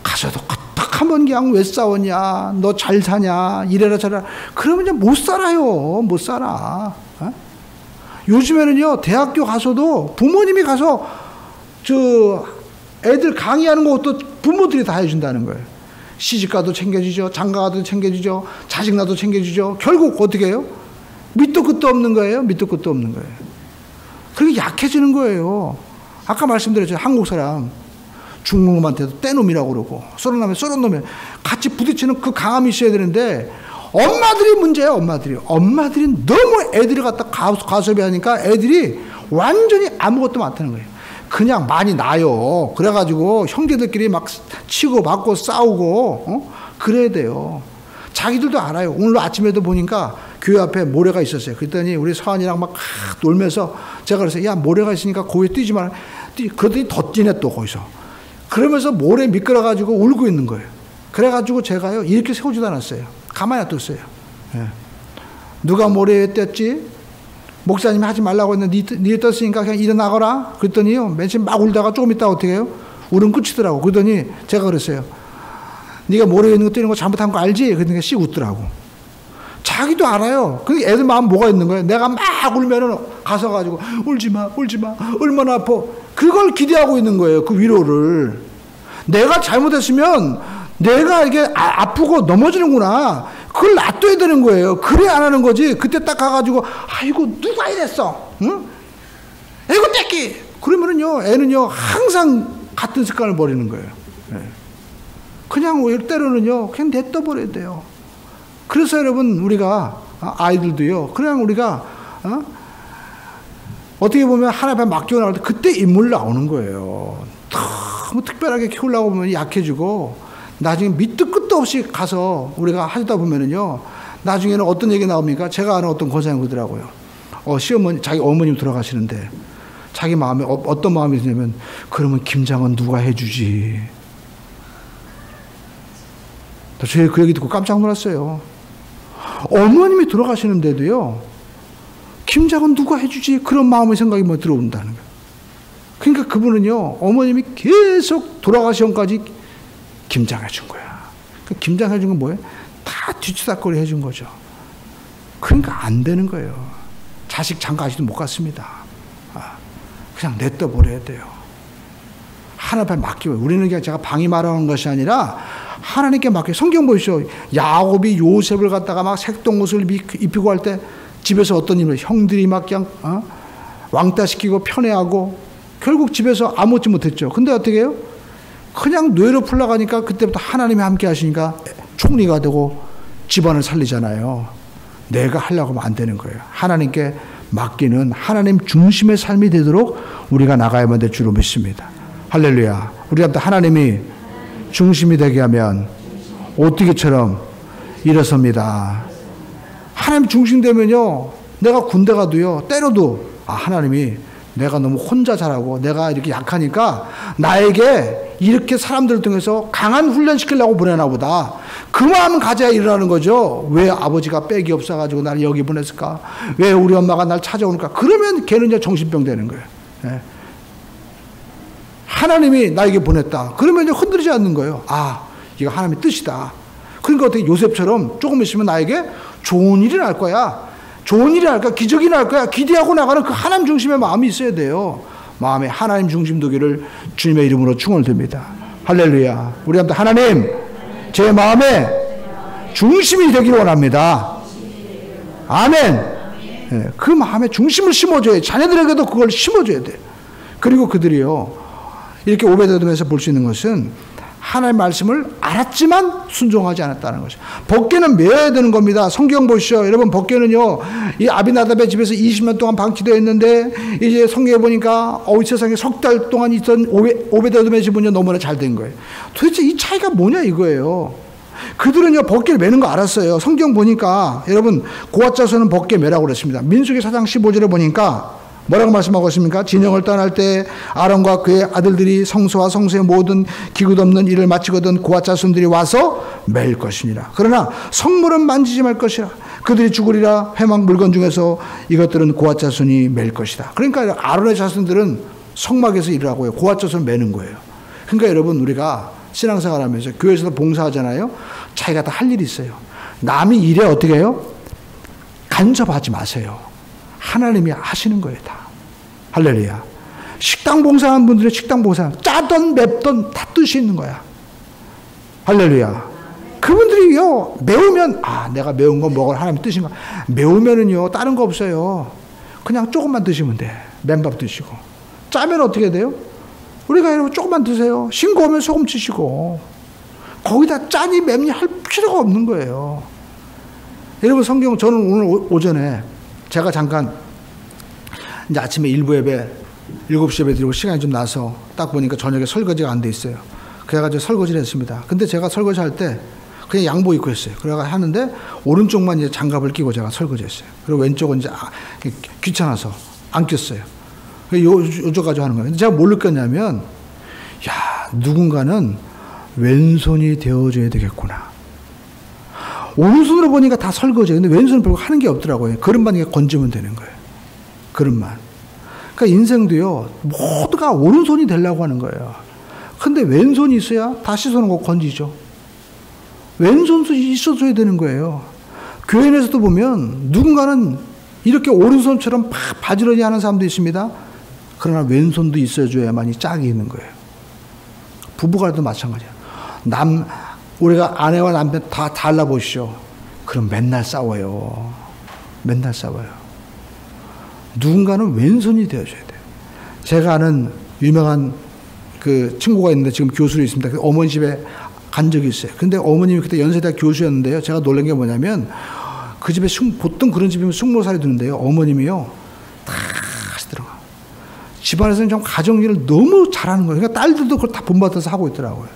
가서도 딱 한번 그냥 왜 싸웠냐, 너 잘 사냐, 이래라 저래라. 그러면 이제 못 살아요. 못 살아. 요즘에는요, 대학교 가서도 부모님이 가서 애들 강의하는 것도 부모들이 다 해준다는 거예요. 시집가도 챙겨주죠, 장가가도 챙겨주죠, 자식 나도 챙겨주죠. 결국 어떻게 해요? 밑도 끝도 없는 거예요. 밑도 끝도 없는 거예요. 그게 약해지는 거예요. 아까 말씀드렸죠. 한국 사람 중국놈한테도 떼놈이라고 그러고, 쏘는 놈에 쏘는 놈에 같이 부딪히는 그 강함이 있어야 되는데, 엄마들이 문제예요. 엄마들이 너무 애들이 갖다 과소비하니까 애들이 완전히 아무것도 못하는 거예요. 그냥 많이 나요. 그래가지고 형제들끼리 막 치고 받고 싸우고, 그래야 돼요. 자기들도 알아요. 오늘 아침에도 보니까 교회 앞에 모래가 있었어요. 그랬더니 우리 서한이랑 막 놀면서 제가 그랬어요. 야, 모래가 있으니까 거기에 뛰지 마라. 그러더니 더 뛰네 또 거기서. 그러면서 모래 미끄러가지고 울고 있는 거예요. 그래가지고 제가요, 이렇게 세우지도 않았어요. 가만히 놔뒀어요. 누가 모래에 뗐지? 목사님이 하지 말라고 했는데 니 떴으니까 그냥 일어나거라. 그랬더니요, 맨처음 막 울다가 조금 있다가 어떻게 해요? 울음 끝이더라고. 그러더니 제가 그랬어요. 네가 모래에 있는 거 뛰는 거 잘못한 거 알지? 그러니까 씩 웃더라고. 자기도 알아요. 근데 애들 마음 뭐가 있는 거예요? 내가 막 울면은 가서 가지고 울지 마, 얼마나 아파. 그걸 기대하고 있는 거예요. 그 위로를. 내가 잘못했으면 내가 이게 아프고 넘어지는구나. 그걸 놔둬야 되는 거예요. 그래 안 하는 거지. 그때 딱 가가지고 아이고 누가 이랬어. 응? 아이고 떼끼. 그러면은요 애는요 항상 같은 습관을 버리는 거예요. 그냥 때로는요 그냥 냅둬버려야 돼요. 그래서 여러분 우리가 아이들도요 그냥 우리가 어떻게 보면 하나님 앞에 맡겨 나갈 때 그때 인물 나오는 거예요. 너무 특별하게 키우려고 보면 약해지고 나중에 밑도 끝도 없이 가서 우리가 하다 보면은요 나중에는 어떤 얘기 나옵니까? 제가 아는 어떤 권사님 그러더라고요. 시어머니 자기 어머님 돌아가시는데 자기 마음에 어떤 마음이 드냐면 그러면 김장은 누가 해주지? 제가 그 얘기 듣고 깜짝 놀랐어요. 어머님이 돌아가시는데도요 김장은 누가 해주지? 그런 마음의 생각이 뭐 들어온다는 거예요. 그러니까 그분은요 어머님이 계속 돌아가시기까지 김장해 준 거야. 그 김장해 준 건 뭐예요? 다 뒤치다거리 해준 거죠. 그러니까 안 되는 거예요. 자식 장가지도 못 갔습니다. 그냥 냅둬버려야 돼요. 하나님 앞에 맡기고 우리는 그냥 제가 방이 말하는 것이 아니라 하나님께 맡겨. 성경 보시죠. 야곱이 요셉을 갖다가 막 색동옷을 입히고 할 때 집에서 어떤 일을 형들이 막 그냥 왕따시키고 편애하고 결국 집에서 아무 얻지 못했죠. 근데 어떻게 해요? 그냥 뇌로 풀러가니까 그때부터 하나님이 함께 하시니까 총리가 되고 집안을 살리잖아요. 내가 하려고 하면 안 되는 거예요. 하나님께 맡기는 하나님 중심의 삶이 되도록 우리가 나가야만 될 줄로 믿습니다. 할렐루야. 우리한테 하나님이 중심이 되게 하면 오뜨기처럼 일어섭니다. 하나님 중심 되면요 내가 군대 가도요 때려도 하나님이 내가 너무 혼자 잘하고 내가 이렇게 약하니까 나에게 이렇게 사람들을 통해서 강한 훈련 시키려고 보내나 보다. 그 마음 가져야 일어나는 거죠. 왜 아버지가 빽이 없어가지고 나를 여기 보냈을까? 왜 우리 엄마가 날 찾아오는가? 그러면 걔는 이제 정신병 되는 거예요. 하나님이 나에게 보냈다. 그러면 이제 흔들리지 않는 거예요. 이거 하나님의 뜻이다. 그러니까 어떻게 요셉처럼 조금 있으면 나에게 좋은 일이 날 거야. 좋은 일이 날 거야. 기적이 날 거야. 기대하고 나가는 그 하나님 중심의 마음이 있어야 돼요. 마음에 하나님 중심 되기를 주님의 이름으로 축원드립니다. 할렐루야. 우리한테 하나님 제 마음에 중심이 되기를 원합니다. 아멘. 그 마음에 중심을 심어줘야 돼. 자녀들에게도 그걸 심어줘야 돼. 그리고 그들이요 이렇게 오베데돔에서 볼 수 있는 것은 하나님의 말씀을 알았지만 순종하지 않았다는 것이죠. 법궤는 메어야 되는 겁니다. 성경 보시죠. 여러분 법궤는요 이 아비나답의 집에서 20년 동안 방치되어 있는데 이제 성경에 보니까 이 세상에 석 달 동안 있던 오베데돔의 집은요 너무나 잘 된 거예요. 도대체 이 차이가 뭐냐 이거예요. 그들은요 법궤를 메는 거 알았어요. 성경 보니까 여러분 고앗자손은 법궤 메라고 그랬습니다. 민수기 4장 15절에 보니까 뭐라고 말씀하고 있습니까? 진영을 떠날 때 아론과 그의 아들들이 성소와 성소의 모든 기구 없는 일을 마치거든 고앗 자손들이 와서 맬 것이니라. 그러나 성물은 만지지 말 것이라. 그들이 죽으리라. 회막 물건 중에서 이것들은 고앗 자손이 맬 것이다. 그러니까 아론의 자손들은 성막에서 일을 하고요. 고앗 자손을 매는 거예요. 그러니까 여러분 우리가 신앙생활 하면서 교회에서도 봉사하잖아요. 자기가 다 할 일이 있어요. 남이 일에 어떻게 해요? 간섭하지 마세요. 하나님이 하시는 거예요, 다. 할렐루야. 식당 봉사하는 분들의 식당 봉사, 짜던 맵던 다 뜻이 있는 거야. 할렐루야. 그분들이요, 매우면, 내가 매운 거 먹을 하나님의 뜻인가. 매우면은요, 다른 거 없어요. 그냥 조금만 드시면 돼. 맨밥 드시고. 짜면 어떻게 돼요? 우리가 여러분 조금만 드세요. 싱거우면 소금 치시고. 거기다 짜니 맵니 할 필요가 없는 거예요. 여러분 성경, 저는 오늘 오전에 제가 잠깐 이제 아침에 일부 예배 7시 예배 드리고 시간이 좀 나서 딱 보니까 저녁에 설거지가 안 돼 있어요. 그래가지고 설거지를 했습니다. 근데 제가 설거지 할 때 그냥 양복 입고 했어요. 그래가 하는데 오른쪽만 이제 장갑을 끼고 제가 설거지 했어요. 그리고 왼쪽은 이제 귀찮아서 안 꼈어요. 요쪽 가지고 하는 거예요. 근데 제가 뭘 느꼈냐면, 누군가는 왼손이 되어줘야 되겠구나. 오른손으로 보니까 다 설거지예요. 근데 왼손은 별로 하는 게 없더라고요. 그릇만 이렇게 건지면 되는 거예요. 그릇만. 그러니까 인생도요, 모두가 오른손이 되려고 하는 거예요. 근데 왼손이 있어야 다 씻어놓은 거 건지죠. 왼손도 있어줘야 되는 거예요. 교회 내에서도 보면 누군가는 이렇게 오른손처럼 바지런히 하는 사람도 있습니다. 그러나 왼손도 있어줘야만이 짝이 있는 거예요. 부부간에도 마찬가지예요. 우리가 아내와 남편 다 달라보시오. 그럼 맨날 싸워요. 맨날 싸워요. 누군가는 왼손이 되어줘야 돼요. 제가 아는 유명한 그 친구가 있는데 지금 교수로 있습니다. 어머니 집에 간 적이 있어요. 근데 어머님이 그때 연세대학 교수였는데요. 제가 놀란 게 뭐냐면 그 집에 보통 그런 집이면 20살이 드는데요. 어머님이요. 다 하시더라고요. 집안에서는 좀 가정일을 너무 잘하는 거예요. 그러니까 딸들도 그걸 다 본받아서 하고 있더라고요.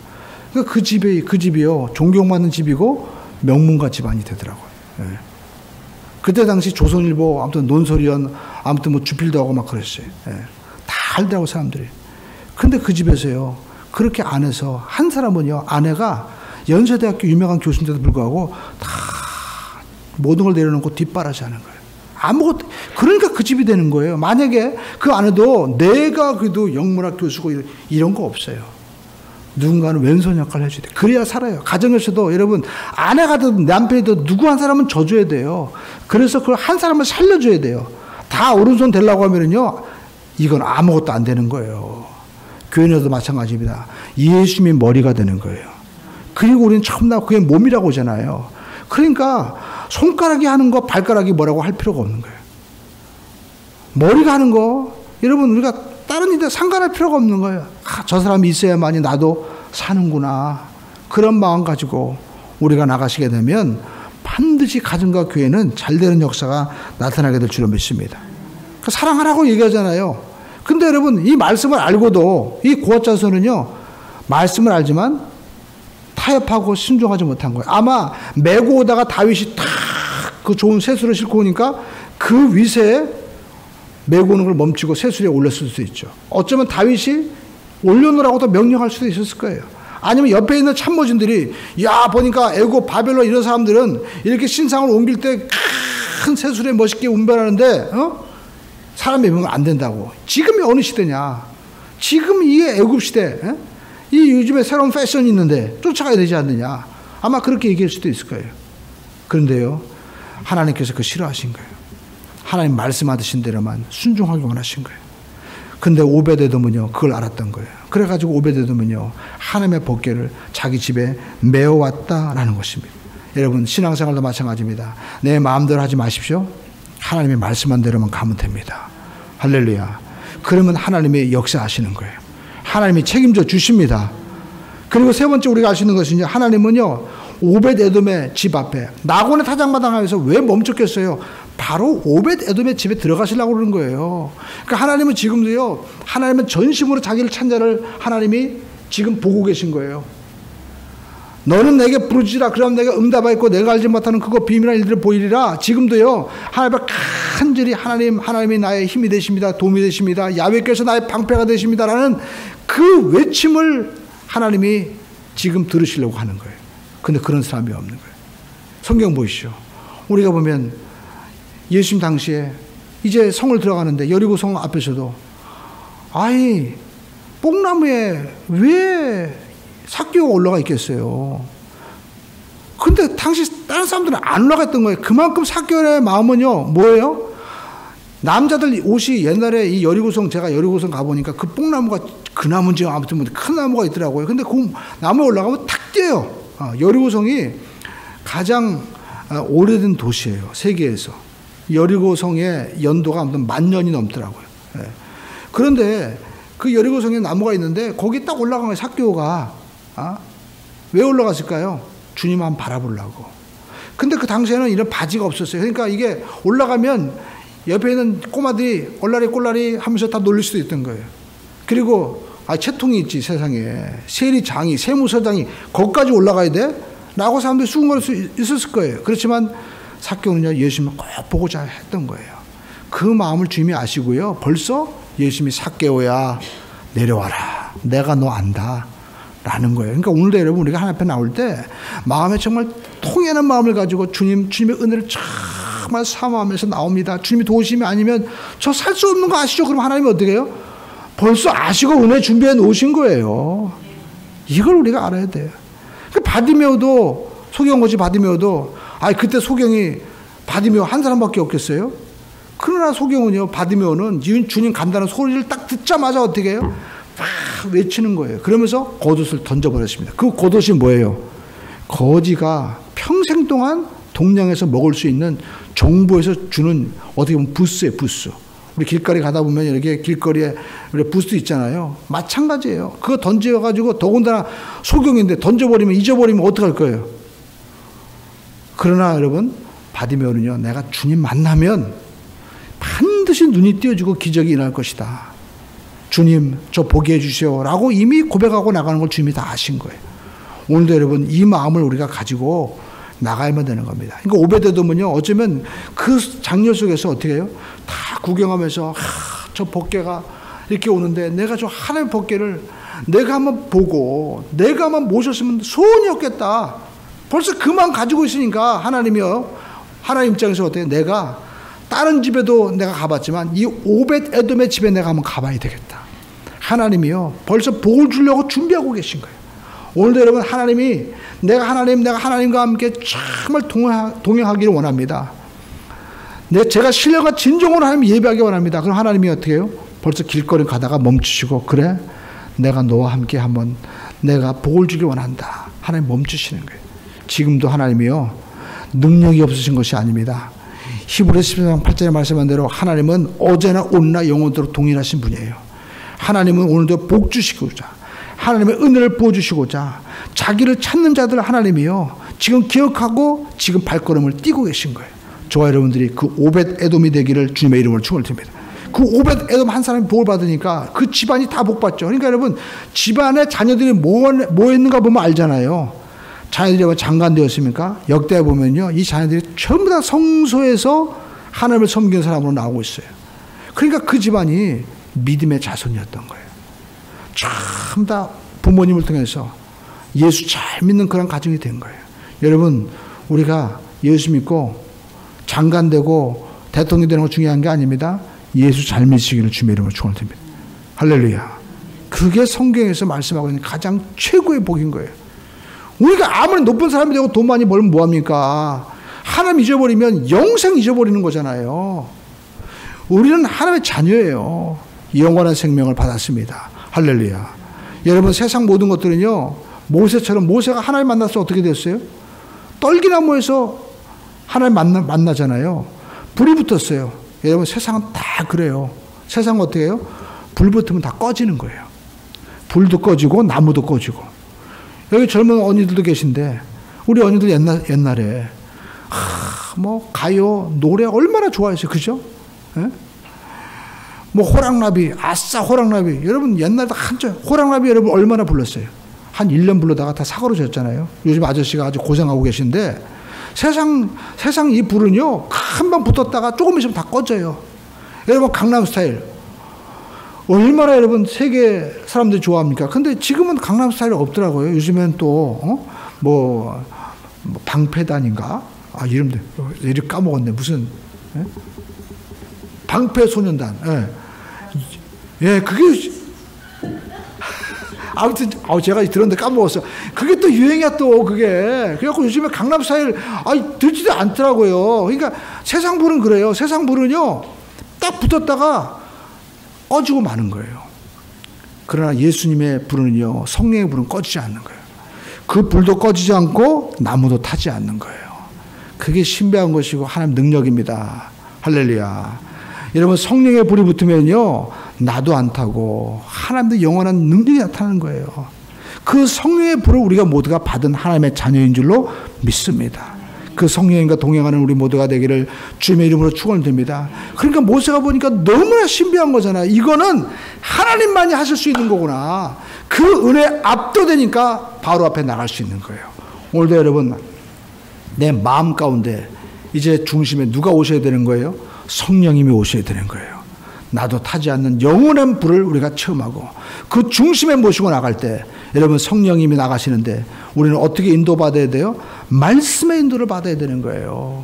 그러니까 그 집이요. 존경받는 집이고 명문가 집안이 되더라고요. 예. 그때 당시 조선일보 아무튼 논설위원 아무튼 뭐 주필도 하고 막 그랬어요. 예. 다 알더라고 사람들이. 근데 그 집에서요. 그렇게 안 해서 한 사람은요. 아내가 연세대학교 유명한 교수인데도 불구하고 다 모든 걸 내려놓고 뒷바라지 하는 거예요. 아무것도. 그러니까 그 집이 되는 거예요. 만약에 그 안에도 내가 그래도 영문학 교수고 이런 거 없어요. 누군가는 왼손 역할을 해줘야 돼요. 그래야 살아요. 가정에서도 여러분 아내가 되든 남편이 되든 누구 한 사람은 져줘야 돼요. 그래서 그걸 한 사람을 살려줘야 돼요. 다 오른손 되려고 하면은요. 이건 아무것도 안 되는 거예요. 교회에도 마찬가지입니다. 예수님이 머리가 되는 거예요. 그리고 우리는 처음 그게 몸이라고 하잖아요. 그러니까 손가락이 하는 거 발가락이 뭐라고 할 필요가 없는 거예요. 머리가 하는 거 여러분 우리가 다른 일에 상관할 필요가 없는 거예요. 저 사람이 있어야만이 나도 사는구나. 그런 마음 가지고 우리가 나가시게 되면 반드시 가정과 교회는 잘되는 역사가 나타나게 될 줄로 믿습니다. 사랑하라고 얘기하잖아요. 근데 여러분 이 말씀을 알고도 이 고아자손은요. 말씀을 알지만 타협하고 순종하지 못한 거예요. 아마 메고 오다가 다윗이 탁 그 좋은 새수를 싣고 오니까 그 위세에 메고 오는 걸 멈추고 새수리에 올렸을 수도 있죠. 어쩌면 다윗이 올려놓으라고도 명령할 수도 있었을 거예요. 아니면 옆에 있는 참모진들이 야 보니까 애굽 바벨론 이런 사람들은 이렇게 신상을 옮길 때 큰 새수리에 멋있게 운반하는데 사람이 보면 안 된다고. 지금이 어느 시대냐. 지금 이게 애굽 시대. 이 요즘에 새로운 패션이 있는데 쫓아가야 되지 않느냐. 아마 그렇게 얘기할 수도 있을 거예요. 그런데요. 하나님께서 그거 싫어하신 거예요. 하나님 말씀하신 대로만 순종하기 원하신 거예요. 근데 오베데돔은요. 그걸 알았던 거예요. 그래가지고 오베데돔은요. 하나님의 법궤를 자기 집에 메어왔다라는 것입니다. 여러분 신앙생활도 마찬가지입니다. 내 마음대로 하지 마십시오. 하나님의 말씀한 대로만 가면 됩니다. 할렐루야. 그러면 하나님이 역사하시는 거예요. 하나님이 책임져 주십니다. 그리고 세 번째 우리가 알 수 있는 것은요. 하나님은요. 오벳에돔의 집 앞에 나곤의 타작마당에서 왜 멈췄겠어요? 바로 오벳에돔의 집에 들어가시려고 그러는 거예요. 그러니까 하나님은 지금도요. 하나님은 전심으로 자기를 찬 자를 하나님이 지금 보고 계신 거예요. 너는 내게 부르지라. 그럼 내가 응답하였고 내가 알지 못하는 그거 비밀한 일들을 보이리라. 지금도요. 하나님 앞에 간절히 하나님이 나의 힘이 되십니다. 도움이 되십니다. 야훼께서 나의 방패가 되십니다라는 그 외침을 하나님이 지금 들으시려고 하는 거예요. 근데 그런 사람이 없는 거예요. 성경 보시죠. 우리가 보면 예수님 당시에 이제 성을 들어가는데 여리고 성 앞에서도 아이 뽕나무에 왜 삭개오가 올라가 있겠어요. 근데 당시 다른 사람들은 안 올라갔던 거예요. 그만큼 삭개오의 마음은요. 뭐예요? 남자들 옷이 옛날에 이 여리고성 제가 여리고성 가보니까 그 뽕나무가 그 나무인지 아무튼 뭐 큰 나무가 있더라고요. 근데 그 나무에 올라가면 탁 뛰어요. 여리고성이 가장 오래된 도시예요. 세계에서. 여리고성의 연도가 아무튼 10,000년이 넘더라고요. 그런데 그 여리고성에 나무가 있는데 거기 딱 올라간 거예요. 삭개오가. 왜 올라갔을까요? 주님 한번 바라보려고. 근데 그 당시에는 이런 바지가 없었어요. 그러니까 이게 올라가면 옆에 있는 꼬마들이 얼라리 하면서 다 놀릴 수도 있던 거예요. 그리고 채통이 있지 세상에. 세리장이 세무서장이 거기까지 올라가야 돼? 라고 사람들이 수긍할 수 있었을 거예요. 그렇지만 삭개오는요. 예수님을 꼭 보고자 했던 거예요. 그 마음을 주님이 아시고요. 벌써 예수님이 삭개오야 내려와라. 내가 너 안다. 라는 거예요. 그러니까 오늘도 여러분 우리가 하나님 앞에 나올 때 마음에 정말 통하는 마음을 가지고 주님의 은혜를 정말 사모하면서 나옵니다. 주님이 도우심이 아니면 저 살 수 없는 거 아시죠? 그럼 하나님이 어떻게 해요? 벌써 아시고 은혜 준비해 놓으신 거예요. 이걸 우리가 알아야 돼요. 바디메오도 소경고지 바디메오도 그때 소경이 바디메오 한 사람밖에 없겠어요? 그러나 소경은요, 바디메오는 주님 간다는 소리를 딱 듣자마자 어떻게 해요? 막 외치는 거예요. 그러면서 겉옷을 던져버렸습니다. 그 겉옷이 뭐예요? 거지가 평생 동안 동양에서 먹을 수 있는 정부에서 주는 어떻게 보면 부스예요, 부스. 우리 길거리 가다 보면 이렇게 길거리에 부스 있잖아요. 마찬가지예요. 그거 던져가지고 더군다나 소경인데 던져버리면 잊어버리면 어떡할 거예요? 그러나 여러분, 바디메오는요, 내가 주님 만나면 반드시 눈이 띄어지고 기적이 일어날 것이다. 주님, 저 보게 해주시오. 라고 이미 고백하고 나가는 걸 주님이 다 아신 거예요. 오늘도 여러분, 이 마음을 우리가 가지고 나가야만 되는 겁니다. 그러니까 오베데돔은요, 어쩌면 그 장려 속에서 어떻게 해요? 다 구경하면서, 저 법궤가 이렇게 오는데 내가 저 하나님의 법궤를 내가 한번 보고 내가 한번 모셨으면 소원이었겠다. 벌써 그만 가지고 있으니까 하나님이요, 하나님 입장에서 어때요? 내가 다른 집에도 내가 가봤지만 이 오벳에돔의 집에 내가 한번 가봐야 되겠다. 하나님이요, 벌써 복을 주려고 준비하고 계신 거예요. 오늘도 여러분, 하나님이 내가 하나님과 함께 정말 동행하기를 원합니다. 제가 신령과 진정으로 하나님 예배하기 원합니다. 그럼 하나님이 어떻게 해요? 벌써 길거리 가다가 멈추시고, 그래, 내가 너와 함께 한번 내가 복을 주길 원한다. 하나님 멈추시는 거예요. 지금도 하나님이요, 능력이 없으신 것이 아닙니다. 히브리서 10장 8절에 말씀한 대로 하나님은 어제나 오늘나 영원토록 동일하신 분이에요. 하나님은 오늘도 복 주시고자, 하나님의 은혜를 부어주시고자 자기를 찾는 자들 하나님이요, 지금 기억하고 지금 발걸음을 띄고 계신 거예요. 저와 여러분들이 그 오벳에돔이 되기를 주님의 이름으로 축원드립니다. 그 오벳에돔 한 사람이 복을 받으니까 그 집안이 다 복 받죠. 그러니까 여러분, 집안에 자녀들이 뭐 있는가 보면 알잖아요. 자녀들이 장관되었습니까? 역대에 보면요, 이 자녀들이 전부 다 성소에서 하나님을 섬기는 사람으로 나오고 있어요. 그러니까 그 집안이 믿음의 자손이었던 거예요. 전부 다 부모님을 통해서 예수 잘 믿는 그런 가정이 된 거예요. 여러분, 우리가 예수 믿고 장관되고 대통령이 되는 거 중요한 게 아닙니다. 예수 잘 믿으시기를 주님의 이름으로 축원드립니다. 할렐루야. 그게 성경에서 말씀하고 있는 가장 최고의 복인 거예요. 우리가 아무리 높은 사람이 되고 돈 많이 벌면 뭐합니까? 하나님 잊어버리면 영생 잊어버리는 거잖아요. 우리는 하나님의 자녀예요. 영원한 생명을 받았습니다. 할렐루야. 여러분, 세상 모든 것들은요, 모세처럼, 모세가 하나님 만나서 어떻게 됐어요? 떨기나무에서 하나님 만나잖아요. 불이 붙었어요. 여러분, 세상은 다 그래요. 세상은 어떻게 해요? 불 붙으면 다 꺼지는 거예요. 불도 꺼지고 나무도 꺼지고. 여기 젊은 언니들도 계신데, 우리 언니들 옛날에 뭐 가요, 노래 얼마나 좋아했어요. 그죠? 예? 뭐 호랑나비, 아싸 호랑나비. 여러분 옛날에 한참 호랑나비 여러분 얼마나 불렀어요? 한 1년 불러다가 다 사고로 졌잖아요. 요즘 아저씨가 아주 고생하고 계신데, 세상 이 불은요, 한번 붙었다가 조금 있으면 다 꺼져요. 여러분, 강남스타일 얼마나 여러분 세계 사람들이 좋아합니까? 근데 지금은 강남스타일이 없더라고요. 요즘엔 또 뭐 방패단인가? 아, 이름도 이름 까먹었네. 무슨 방패소년단. 예, 그게 아무튼 제가 들었는데 까먹었어. 그게 또 유행이야 또 그게. 그래갖고 요즘에 강남스타일 들지도 않더라고요. 그러니까 세상 불은 그래요. 세상 불은요, 딱 붙었다가 꺼지고 마는 거예요. 그러나 예수님의 불은요, 성령의 불은 꺼지지 않는 거예요. 그 불도 꺼지지 않고 나무도 타지 않는 거예요. 그게 신비한 것이고 하나님 능력입니다. 할렐루야. 여러분, 성령의 불이 붙으면요, 나도 안 타고 하나님도 영원한 능력이 나타나는 거예요. 그 성령의 불을 우리가 모두가 받은 하나님의 자녀인 줄로 믿습니다. 그 성령님과 동행하는 우리 모두가 되기를 주님의 이름으로 축원드립니다. 그러니까 모세가 보니까 너무나 신비한 거잖아요. 이거는 하나님만이 하실 수 있는 거구나. 그 은혜에 압도되니까 바로 앞에 나갈 수 있는 거예요. 오늘도 여러분, 내 마음 가운데 이제 중심에 누가 오셔야 되는 거예요? 성령님이 오셔야 되는 거예요. 나도 타지 않는 영원한 불을 우리가 체험하고 그 중심에 모시고 나갈 때, 여러분, 성령님이 나가시는데 우리는 어떻게 인도받아야 돼요? 말씀의 인도를 받아야 되는 거예요.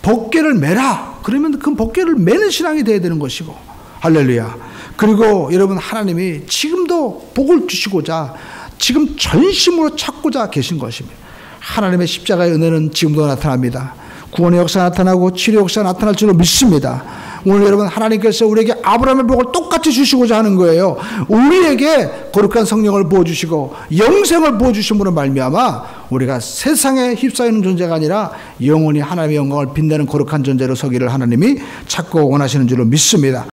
법궤를 매라. 그러면 그 법궤를 매는 신앙이 돼야 되는 것이고. 할렐루야. 그리고 여러분, 하나님이 지금도 복을 주시고자 지금 전심으로 찾고자 계신 것입니다. 하나님의 십자가의 은혜는 지금도 나타납니다. 구원의 역사 나타나고 치료 역사 나타날 줄로 믿습니다. 오늘 여러분 하나님께서 우리에게 아브라함의 복을 똑같이 주시고자 하는 거예요. 우리에게 거룩한 성령을 부어주시고 영생을 부어주심으로 말미암아 우리가 세상에 휩싸이는 존재가 아니라 영원히 하나님의 영광을 빛내는 거룩한 존재로 서기를 하나님이 찾고 원하시는 줄로 믿습니다.